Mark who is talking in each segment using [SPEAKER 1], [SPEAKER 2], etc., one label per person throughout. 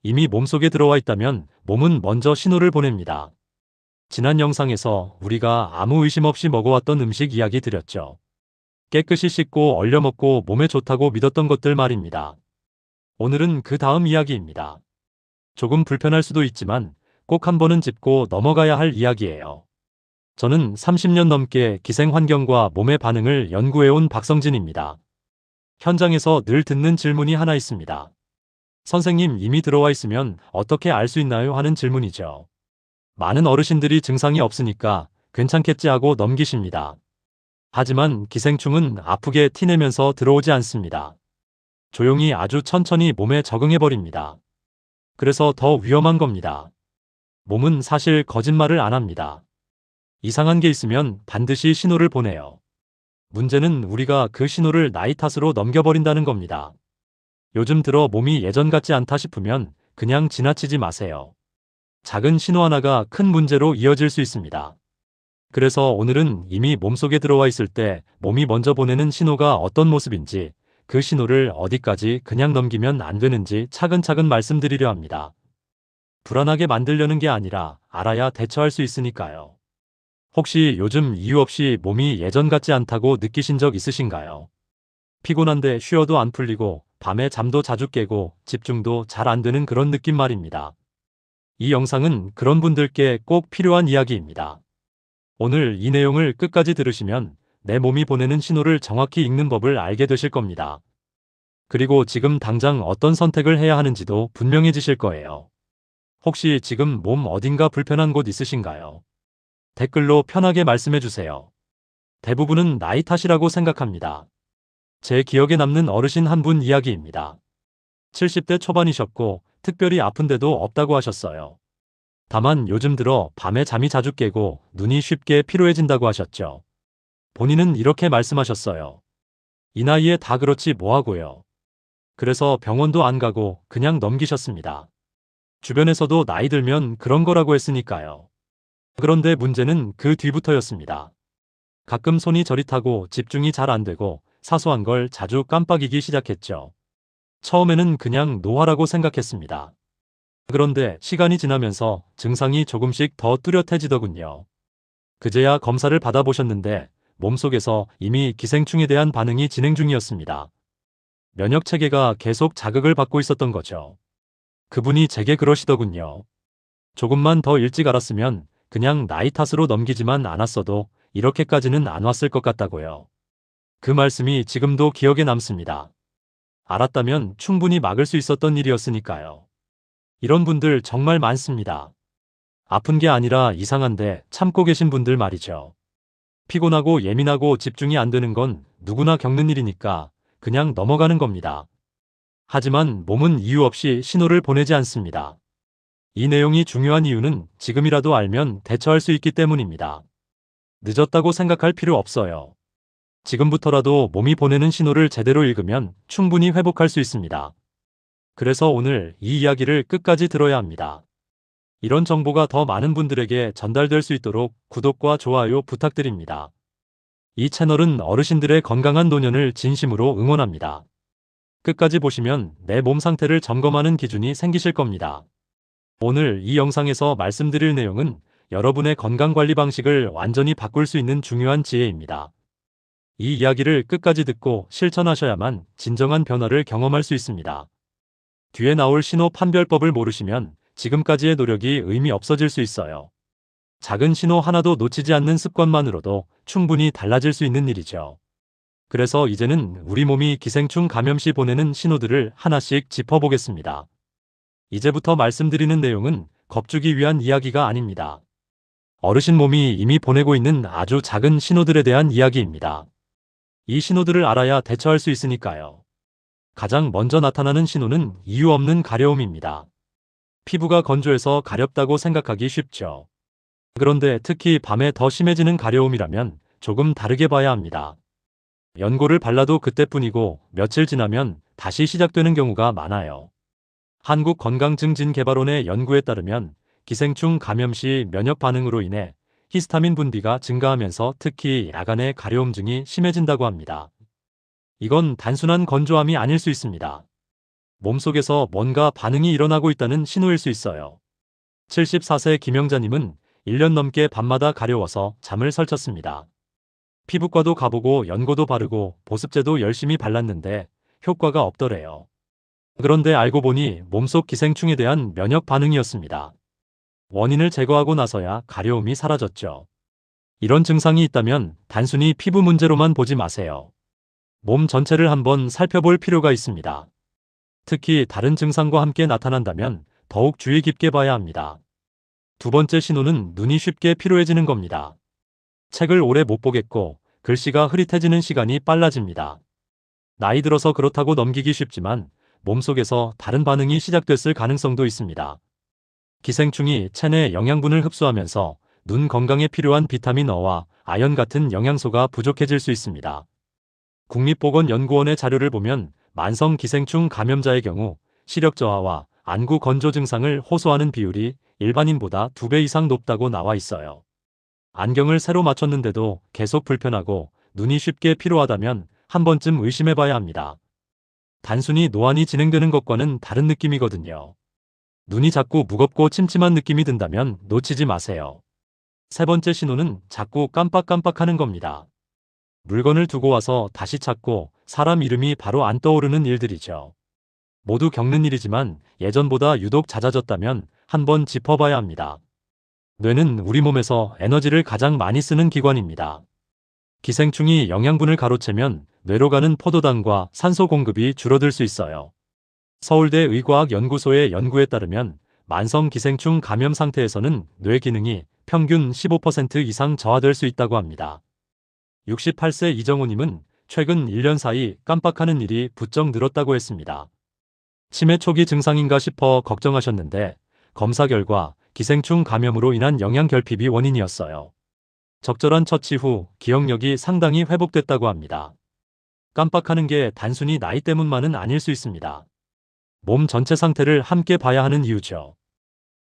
[SPEAKER 1] 이미 몸속에 들어와 있다면 몸은 먼저 신호를 보냅니다. 지난 영상에서 우리가 아무 의심 없이 먹어왔던 음식 이야기 드렸죠. 깨끗이 씻고 얼려 먹고 몸에 좋다고 믿었던 것들 말입니다. 오늘은 그 다음 이야기입니다. 조금 불편할 수도 있지만 꼭 한 번은 짚고 넘어가야 할 이야기예요. 저는 30년 넘게 기생환경과 몸의 반응을 연구해온 박성진입니다. 현장에서 늘 듣는 질문이 하나 있습니다. 선생님, 이미 들어와 있으면 어떻게 알 수 있나요? 하는 질문이죠. 많은 어르신들이 증상이 없으니까 괜찮겠지 하고 넘기십니다. 하지만 기생충은 아프게 티내면서 들어오지 않습니다. 조용히 아주 천천히 몸에 적응해버립니다. 그래서 더 위험한 겁니다. 몸은 사실 거짓말을 안 합니다. 이상한 게 있으면 반드시 신호를 보내요. 문제는 우리가 그 신호를 나이 탓으로 넘겨버린다는 겁니다. 요즘 들어 몸이 예전 같지 않다 싶으면 그냥 지나치지 마세요. 작은 신호 하나가 큰 문제로 이어질 수 있습니다. 그래서 오늘은 이미 몸속에 들어와 있을 때 몸이 먼저 보내는 신호가 어떤 모습인지, 그 신호를 어디까지 그냥 넘기면 안 되는지 차근차근 말씀드리려 합니다. 불안하게 만들려는 게 아니라 알아야 대처할 수 있으니까요. 혹시 요즘 이유 없이 몸이 예전 같지 않다고 느끼신 적 있으신가요? 피곤한데 쉬어도 안 풀리고 밤에 잠도 자주 깨고 집중도 잘 안 되는 그런 느낌 말입니다. 이 영상은 그런 분들께 꼭 필요한 이야기입니다. 오늘 이 내용을 끝까지 들으시면 내 몸이 보내는 신호를 정확히 읽는 법을 알게 되실 겁니다. 그리고 지금 당장 어떤 선택을 해야 하는지도 분명해지실 거예요. 혹시 지금 몸 어딘가 불편한 곳 있으신가요? 댓글로 편하게 말씀해 주세요. 대부분은 나이 탓이라고 생각합니다. 제 기억에 남는 어르신 한 분 이야기입니다. 70대 초반이셨고 특별히 아픈 데도 없다고 하셨어요. 다만 요즘 들어 밤에 잠이 자주 깨고 눈이 쉽게 피로해진다고 하셨죠. 본인은 이렇게 말씀하셨어요. 이 나이에 다 그렇지 뭐하고요. 그래서 병원도 안 가고 그냥 넘기셨습니다. 주변에서도 나이 들면 그런 거라고 했으니까요. 그런데 문제는 그 뒤부터였습니다. 가끔 손이 저릿하고 집중이 잘 안 되고 사소한 걸 자주 깜빡이기 시작했죠. 처음에는 그냥 노화라고 생각했습니다. 그런데 시간이 지나면서 증상이 조금씩 더 뚜렷해지더군요. 그제야 검사를 받아보셨는데 몸속에서 이미 기생충에 대한 반응이 진행 중이었습니다. 면역 체계가 계속 자극을 받고 있었던 거죠. 그분이 제게 그러시더군요. 조금만 더 일찍 알았으면 그냥 나이 탓으로 넘기지만 않았어도 이렇게까지는 안 왔을 것 같다고요. 그 말씀이 지금도 기억에 남습니다. 알았다면 충분히 막을 수 있었던 일이었으니까요. 이런 분들 정말 많습니다. 아픈 게 아니라 이상한데 참고 계신 분들 말이죠. 피곤하고 예민하고 집중이 안 되는 건 누구나 겪는 일이니까 그냥 넘어가는 겁니다. 하지만 몸은 이유 없이 신호를 보내지 않습니다. 이 내용이 중요한 이유는 지금이라도 알면 대처할 수 있기 때문입니다. 늦었다고 생각할 필요 없어요. 지금부터라도 몸이 보내는 신호를 제대로 읽으면 충분히 회복할 수 있습니다. 그래서 오늘 이 이야기를 끝까지 들어야 합니다. 이런 정보가 더 많은 분들에게 전달될 수 있도록 구독과 좋아요 부탁드립니다. 이 채널은 어르신들의 건강한 노년을 진심으로 응원합니다. 끝까지 보시면 내 몸 상태를 점검하는 기준이 생기실 겁니다. 오늘 이 영상에서 말씀드릴 내용은 여러분의 건강관리 방식을 완전히 바꿀 수 있는 중요한 지혜입니다. 이 이야기를 끝까지 듣고 실천하셔야만 진정한 변화를 경험할 수 있습니다. 뒤에 나올 신호 판별법을 모르시면 지금까지의 노력이 의미 없어질 수 있어요. 작은 신호 하나도 놓치지 않는 습관만으로도 충분히 달라질 수 있는 일이죠. 그래서 이제는 우리 몸이 기생충 감염 시 보내는 신호들을 하나씩 짚어보겠습니다. 이제부터 말씀드리는 내용은 겁주기 위한 이야기가 아닙니다. 어르신 몸이 이미 보내고 있는 아주 작은 신호들에 대한 이야기입니다. 이 신호들을 알아야 대처할 수 있으니까요. 가장 먼저 나타나는 신호는 이유 없는 가려움입니다. 피부가 건조해서 가렵다고 생각하기 쉽죠. 그런데 특히 밤에 더 심해지는 가려움이라면 조금 다르게 봐야 합니다. 연고를 발라도 그때뿐이고 며칠 지나면 다시 시작되는 경우가 많아요. 한국건강증진개발원의 연구에 따르면 기생충 감염 시 면역 반응으로 인해 히스타민 분비가 증가하면서 특히 야간에 가려움증이 심해진다고 합니다. 이건 단순한 건조함이 아닐 수 있습니다. 몸속에서 뭔가 반응이 일어나고 있다는 신호일 수 있어요. 74세 김영자님은 1년 넘게 밤마다 가려워서 잠을 설쳤습니다. 피부과도 가보고 연고도 바르고 보습제도 열심히 발랐는데 효과가 없더래요. 그런데 알고 보니 몸속 기생충에 대한 면역 반응이었습니다. 원인을 제거하고 나서야 가려움이 사라졌죠. 이런 증상이 있다면 단순히 피부 문제로만 보지 마세요. 몸 전체를 한번 살펴볼 필요가 있습니다. 특히 다른 증상과 함께 나타난다면 더욱 주의 깊게 봐야 합니다. 두 번째 신호는 눈이 쉽게 피로해지는 겁니다. 책을 오래 못 보겠고 글씨가 흐릿해지는 시간이 빨라집니다. 나이 들어서 그렇다고 넘기기 쉽지만 몸속에서 다른 반응이 시작됐을 가능성도 있습니다. 기생충이 체내 영양분을 흡수하면서 눈 건강에 필요한 비타민 E와 아연 같은 영양소가 부족해질 수 있습니다. 국립보건연구원의 자료를 보면 만성 기생충 감염자의 경우 시력 저하와 안구 건조 증상을 호소하는 비율이 일반인보다 2배 이상 높다고 나와 있어요. 안경을 새로 맞췄는데도 계속 불편하고 눈이 쉽게 피로하다면 한 번쯤 의심해봐야 합니다. 단순히 노안이 진행되는 것과는 다른 느낌이거든요. 눈이 자꾸 무겁고 침침한 느낌이 든다면 놓치지 마세요. 세 번째 신호는 자꾸 깜빡깜빡하는 겁니다. 물건을 두고 와서 다시 찾고 사람 이름이 바로 안 떠오르는 일들이죠. 모두 겪는 일이지만 예전보다 유독 잦아졌다면 한번 짚어봐야 합니다. 뇌는 우리 몸에서 에너지를 가장 많이 쓰는 기관입니다. 기생충이 영양분을 가로채면 뇌로 가는 포도당과 산소 공급이 줄어들 수 있어요. 서울대 의과학연구소의 연구에 따르면 만성 기생충 감염 상태에서는 뇌 기능이 평균 15% 이상 저하될 수 있다고 합니다. 68세 이정호님은 최근 1년 사이 깜빡하는 일이 부쩍 늘었다고 했습니다. 치매 초기 증상인가 싶어 걱정하셨는데 검사 결과 기생충 감염으로 인한 영양 결핍이 원인이었어요. 적절한 처치 후 기억력이 상당히 회복됐다고 합니다. 깜빡하는 게 단순히 나이 때문만은 아닐 수 있습니다. 몸 전체 상태를 함께 봐야 하는 이유죠.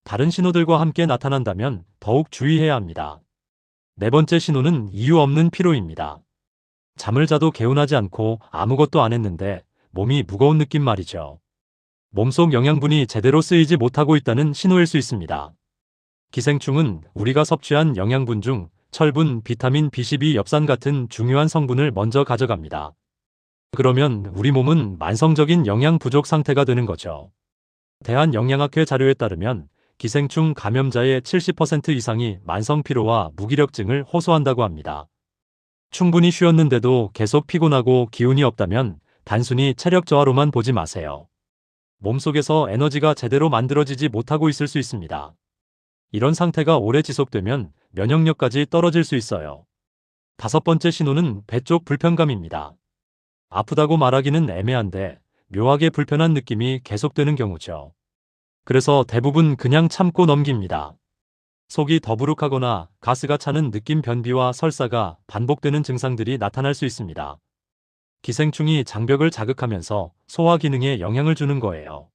[SPEAKER 1] 다른 신호들과 함께 나타난다면 더욱 주의해야 합니다. 네 번째 신호는 이유 없는 피로입니다. 잠을 자도 개운하지 않고 아무것도 안 했는데 몸이 무거운 느낌 말이죠. 몸속 영양분이 제대로 쓰이지 못하고 있다는 신호일 수 있습니다. 기생충은 우리가 섭취한 영양분 중 철분, 비타민 B12, 엽산 같은 중요한 성분을 먼저 가져갑니다. 그러면 우리 몸은 만성적인 영양 부족 상태가 되는 거죠. 대한영양학회 자료에 따르면 기생충 감염자의 70% 이상이 만성 피로와 무기력증을 호소한다고 합니다. 충분히 쉬었는데도 계속 피곤하고 기운이 없다면 단순히 체력 저하로만 보지 마세요. 몸속에서 에너지가 제대로 만들어지지 못하고 있을 수 있습니다. 이런 상태가 오래 지속되면 면역력까지 떨어질 수 있어요. 다섯 번째 신호는 배 쪽 불편감입니다. 아프다고 말하기는 애매한데 묘하게 불편한 느낌이 계속되는 경우죠. 그래서 대부분 그냥 참고 넘깁니다. 속이 더부룩하거나 가스가 차는 느낌, 변비와 설사가 반복되는 증상들이 나타날 수 있습니다. 기생충이 장벽을 자극하면서 소화 기능에 영향을 주는 거예요.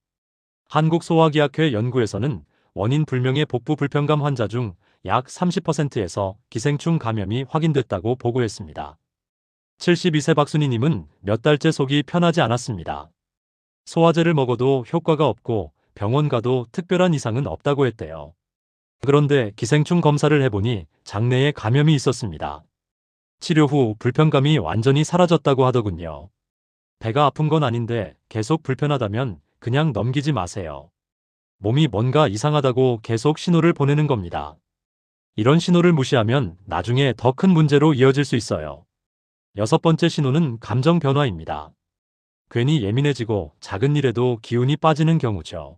[SPEAKER 1] 한국소화기학회 연구에서는 원인 불명의 복부 불편감 환자 중 약 30%에서 기생충 감염이 확인됐다고 보고했습니다. 72세 박순희님은 몇 달째 속이 편하지 않았습니다. 소화제를 먹어도 효과가 없고 병원 가도 특별한 이상은 없다고 했대요. 그런데 기생충 검사를 해보니 장내에 감염이 있었습니다. 치료 후 불편감이 완전히 사라졌다고 하더군요. 배가 아픈 건 아닌데 계속 불편하다면 그냥 넘기지 마세요. 몸이 뭔가 이상하다고 계속 신호를 보내는 겁니다. 이런 신호를 무시하면 나중에 더 큰 문제로 이어질 수 있어요. 여섯 번째 신호는 감정 변화입니다. 괜히 예민해지고 작은 일에도 기운이 빠지는 경우죠.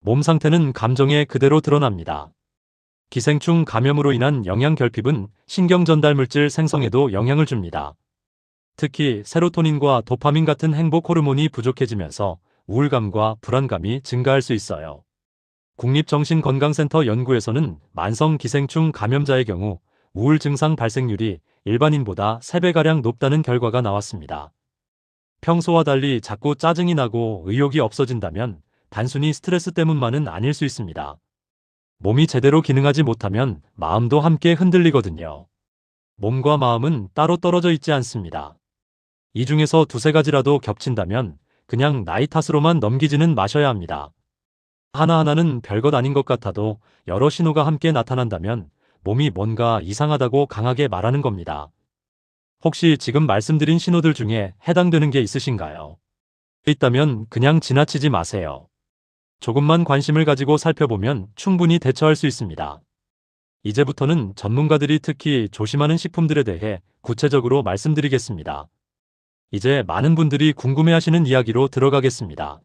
[SPEAKER 1] 몸 상태는 감정에 그대로 드러납니다. 기생충 감염으로 인한 영양 결핍은 신경 전달 물질 생성에도 영향을 줍니다. 특히 세로토닌과 도파민 같은 행복 호르몬이 부족해지면서 우울감과 불안감이 증가할 수 있어요. 국립정신건강센터 연구에서는 만성 기생충 감염자의 경우 우울 증상 발생률이 일반인보다 3배가량 높다는 결과가 나왔습니다. 평소와 달리 자꾸 짜증이 나고 의욕이 없어진다면 단순히 스트레스 때문만은 아닐 수 있습니다. 몸이 제대로 기능하지 못하면 마음도 함께 흔들리거든요. 몸과 마음은 따로 떨어져 있지 않습니다. 이 중에서 두세 가지라도 겹친다면 그냥 나이 탓으로만 넘기지는 마셔야 합니다. 하나하나는 별것 아닌 것 같아도 여러 신호가 함께 나타난다면 몸이 뭔가 이상하다고 강하게 말하는 겁니다. 혹시 지금 말씀드린 신호들 중에 해당되는 게 있으신가요? 있다면 그냥 지나치지 마세요. 조금만 관심을 가지고 살펴보면 충분히 대처할 수 있습니다. 이제부터는 전문가들이 특히 조심하는 식품들에 대해 구체적으로 말씀드리겠습니다. 이제 많은 분들이 궁금해하시는 이야기로 들어가겠습니다.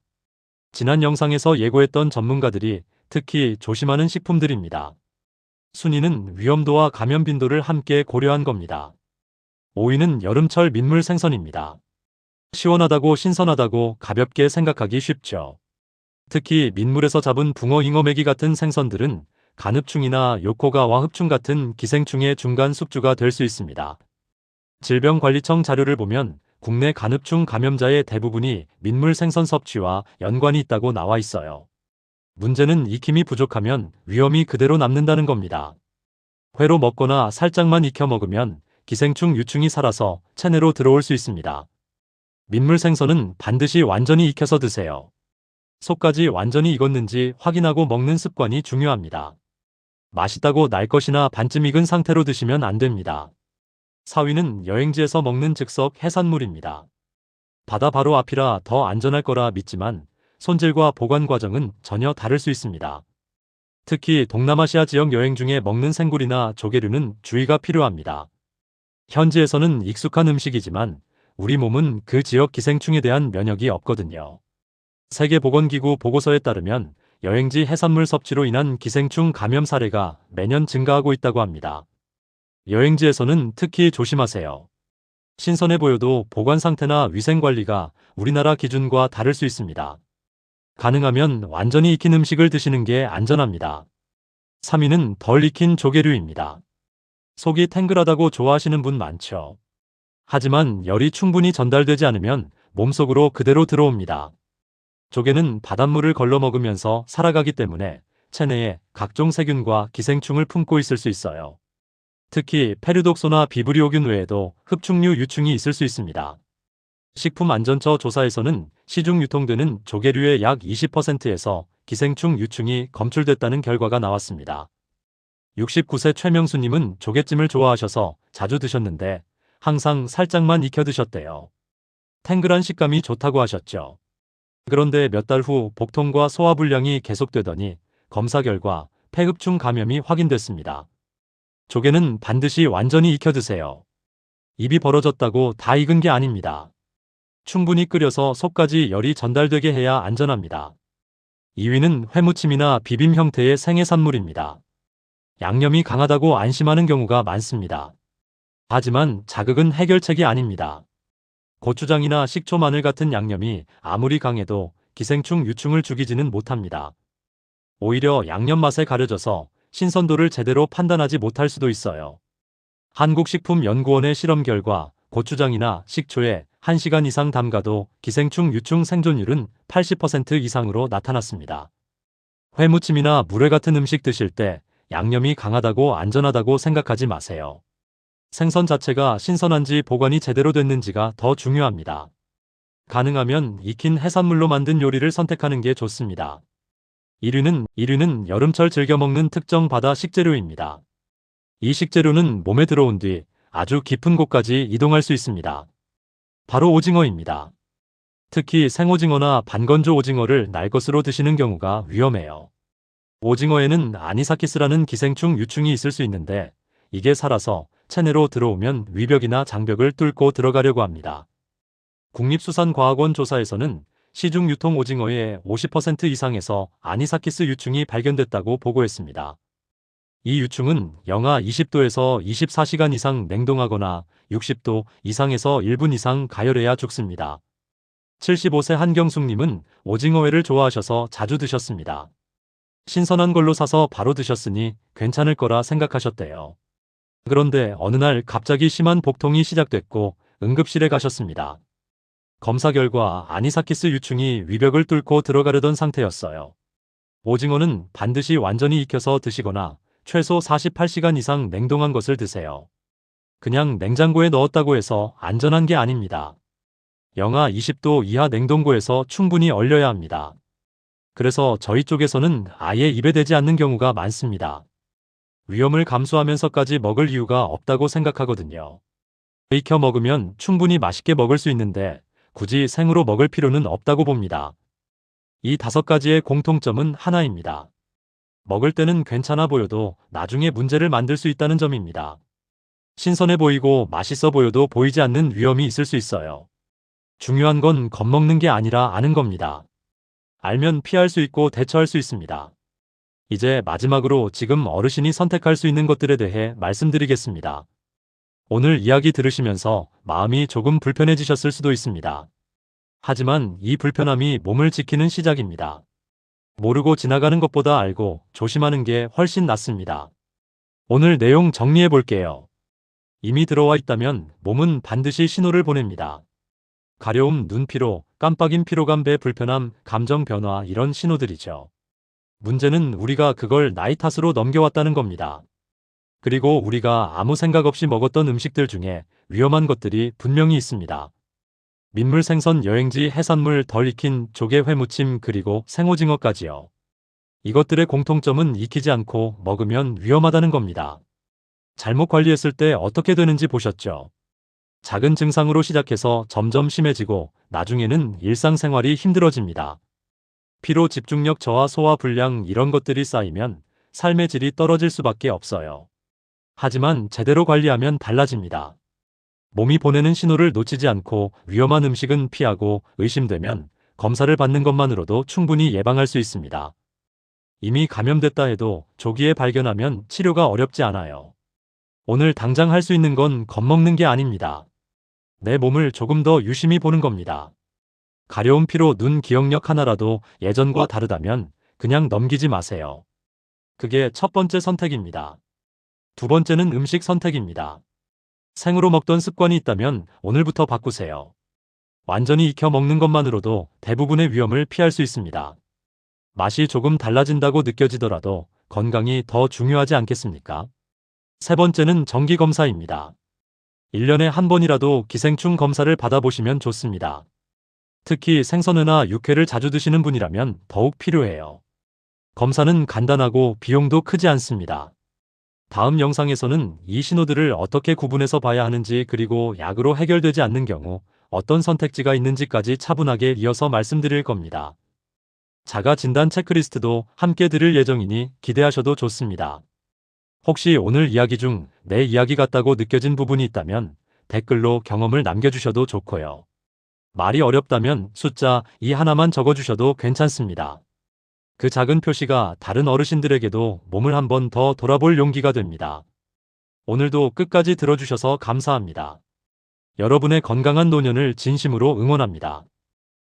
[SPEAKER 1] 지난 영상에서 예고했던 전문가들이 특히 조심하는 식품들입니다. 순위는 위험도와 감염 빈도를 함께 고려한 겁니다. 5위는 여름철 민물 생선입니다. 시원하다고 신선하다고 가볍게 생각하기 쉽죠. 특히 민물에서 잡은 붕어, 잉어, 메기 같은 생선들은 간흡충이나 요코가와 흡충 같은 기생충의 중간 숙주가 될 수 있습니다. 질병관리청 자료를 보면 국내 간흡충 감염자의 대부분이 민물 생선 섭취와 연관이 있다고 나와 있어요. 문제는 익힘이 부족하면 위험이 그대로 남는다는 겁니다. 회로 먹거나 살짝만 익혀 먹으면 기생충 유충이 살아서 체내로 들어올 수 있습니다. 민물 생선은 반드시 완전히 익혀서 드세요. 속까지 완전히 익었는지 확인하고 먹는 습관이 중요합니다. 맛있다고 날 것이나 반쯤 익은 상태로 드시면 안 됩니다. 4위는 여행지에서 먹는 즉석 해산물입니다. 바다 바로 앞이라 더 안전할 거라 믿지만 손질과 보관 과정은 전혀 다를 수 있습니다. 특히 동남아시아 지역 여행 중에 먹는 생굴이나 조개류는 주의가 필요합니다. 현지에서는 익숙한 음식이지만 우리 몸은 그 지역 기생충에 대한 면역이 없거든요. 세계보건기구 보고서에 따르면 여행지 해산물 섭취로 인한 기생충 감염 사례가 매년 증가하고 있다고 합니다. 여행지에서는 특히 조심하세요. 신선해 보여도 보관 상태나 위생 관리가 우리나라 기준과 다를 수 있습니다. 가능하면 완전히 익힌 음식을 드시는 게 안전합니다. 3위는 덜 익힌 조개류입니다. 속이 탱글하다고 좋아하시는 분 많죠. 하지만 열이 충분히 전달되지 않으면 몸속으로 그대로 들어옵니다. 조개는 바닷물을 걸러 먹으면서 살아가기 때문에 체내에 각종 세균과 기생충을 품고 있을 수 있어요. 특히 페르독소나 비브리오균 외에도 흡충류 유충이 있을 수 있습니다. 식품안전처 조사에서는 시중 유통되는 조개류의 약 20%에서 기생충 유충이 검출됐다는 결과가 나왔습니다. 69세 최명수님은 조개찜을 좋아하셔서 자주 드셨는데 항상 살짝만 익혀 드셨대요. 탱글한 식감이 좋다고 하셨죠. 그런데 몇 달 후 복통과 소화불량이 계속되더니 검사 결과 폐흡충 감염이 확인됐습니다. 조개는 반드시 완전히 익혀 드세요. 입이 벌어졌다고 다 익은 게 아닙니다. 충분히 끓여서 속까지 열이 전달되게 해야 안전합니다. 2위는 회무침이나 비빔 형태의 생해산물입니다. 양념이 강하다고 안심하는 경우가 많습니다. 하지만 자극은 해결책이 아닙니다. 고추장이나 식초, 마늘 같은 양념이 아무리 강해도 기생충 유충을 죽이지는 못합니다. 오히려 양념 맛에 가려져서 신선도를 제대로 판단하지 못할 수도 있어요. 한국식품연구원의 실험 결과 고추장이나 식초에 1시간 이상 담가도 기생충 유충 생존율은 80% 이상으로 나타났습니다. 회무침이나 물회 같은 음식 드실 때 양념이 강하다고 안전하다고 생각하지 마세요. 생선 자체가 신선한지 보관이 제대로 됐는지가 더 중요합니다. 가능하면 익힌 해산물로 만든 요리를 선택하는 게 좋습니다. 1위는 여름철 즐겨 먹는 특정 바다 식재료입니다. 이 식재료는 몸에 들어온 뒤 아주 깊은 곳까지 이동할 수 있습니다. 바로 오징어입니다. 특히 생오징어나 반건조 오징어를 날 것으로 드시는 경우가 위험해요. 오징어에는 아니사키스라는 기생충 유충이 있을 수 있는데 이게 살아서 체내로 들어오면 위벽이나 장벽을 뚫고 들어가려고 합니다. 국립수산과학원 조사에서는 시중 유통 오징어의 50% 이상에서 아니사키스 유충이 발견됐다고 보고했습니다. 이 유충은 영하 20도에서 24시간 이상 냉동하거나 60도 이상에서 1분 이상 가열해야 죽습니다. 75세 한경숙님은 오징어회를 좋아하셔서 자주 드셨습니다. 신선한 걸로 사서 바로 드셨으니 괜찮을 거라 생각하셨대요. 그런데 어느 날 갑자기 심한 복통이 시작됐고 응급실에 가셨습니다. 검사 결과 아니사키스 유충이 위벽을 뚫고 들어가려던 상태였어요. 오징어는 반드시 완전히 익혀서 드시거나 최소 48시간 이상 냉동한 것을 드세요. 그냥 냉장고에 넣었다고 해서 안전한 게 아닙니다. 영하 20도 이하 냉동고에서 충분히 얼려야 합니다. 그래서 저희 쪽에서는 아예 입에 대지 않는 경우가 많습니다. 위험을 감수하면서까지 먹을 이유가 없다고 생각하거든요. 익혀 먹으면 충분히 맛있게 먹을 수 있는데 굳이 생으로 먹을 필요는 없다고 봅니다. 이 5가지의 공통점은 하나입니다. 먹을 때는 괜찮아 보여도 나중에 문제를 만들 수 있다는 점입니다. 신선해 보이고 맛있어 보여도 보이지 않는 위험이 있을 수 있어요. 중요한 건 겁먹는 게 아니라 아는 겁니다. 알면 피할 수 있고 대처할 수 있습니다. 이제 마지막으로 지금 어르신이 선택할 수 있는 것들에 대해 말씀드리겠습니다. 오늘 이야기 들으시면서 마음이 조금 불편해지셨을 수도 있습니다. 하지만 이 불편함이 몸을 지키는 시작입니다. 모르고 지나가는 것보다 알고 조심하는 게 훨씬 낫습니다. 오늘 내용 정리해 볼게요. 이미 들어와 있다면 몸은 반드시 신호를 보냅니다. 가려움, 눈피로, 깜빡임, 피로감, 배 불편함, 감정 변화 이런 신호들이죠. 문제는 우리가 그걸 나이 탓으로 넘겨왔다는 겁니다. 그리고 우리가 아무 생각 없이 먹었던 음식들 중에 위험한 것들이 분명히 있습니다. 민물 생선, 여행지, 해산물, 덜 익힌 조개, 회무침, 그리고 생오징어까지요. 이것들의 공통점은 익히지 않고 먹으면 위험하다는 겁니다. 잘못 관리했을 때 어떻게 되는지 보셨죠? 작은 증상으로 시작해서 점점 심해지고 나중에는 일상생활이 힘들어집니다. 피로, 집중력 저하, 소화 불량 이런 것들이 쌓이면 삶의 질이 떨어질 수밖에 없어요. 하지만 제대로 관리하면 달라집니다. 몸이 보내는 신호를 놓치지 않고 위험한 음식은 피하고 의심되면 검사를 받는 것만으로도 충분히 예방할 수 있습니다. 이미 감염됐다 해도 조기에 발견하면 치료가 어렵지 않아요. 오늘 당장 할 수 있는 건 겁먹는 게 아닙니다. 내 몸을 조금 더 유심히 보는 겁니다. 가려운 피로, 눈, 기억력 하나라도 예전과 다르다면 그냥 넘기지 마세요. 그게 첫 번째 선택입니다. 두 번째는 음식 선택입니다. 생으로 먹던 습관이 있다면 오늘부터 바꾸세요. 완전히 익혀 먹는 것만으로도 대부분의 위험을 피할 수 있습니다. 맛이 조금 달라진다고 느껴지더라도 건강이 더 중요하지 않겠습니까? 세 번째는 정기검사입니다. 1년에 한 번이라도 기생충 검사를 받아보시면 좋습니다. 특히 생선회나 육회를 자주 드시는 분이라면 더욱 필요해요. 검사는 간단하고 비용도 크지 않습니다. 다음 영상에서는 이 신호들을 어떻게 구분해서 봐야 하는지 그리고 약으로 해결되지 않는 경우 어떤 선택지가 있는지까지 차분하게 이어서 말씀드릴 겁니다. 자가 진단 체크리스트도 함께 드릴 예정이니 기대하셔도 좋습니다. 혹시 오늘 이야기 중 내 이야기 같다고 느껴진 부분이 있다면 댓글로 경험을 남겨주셔도 좋고요. 말이 어렵다면 숫자 2 하나만 적어주셔도 괜찮습니다. 그 작은 표시가 다른 어르신들에게도 몸을 한 번 더 돌아볼 용기가 됩니다. 오늘도 끝까지 들어주셔서 감사합니다. 여러분의 건강한 노년을 진심으로 응원합니다.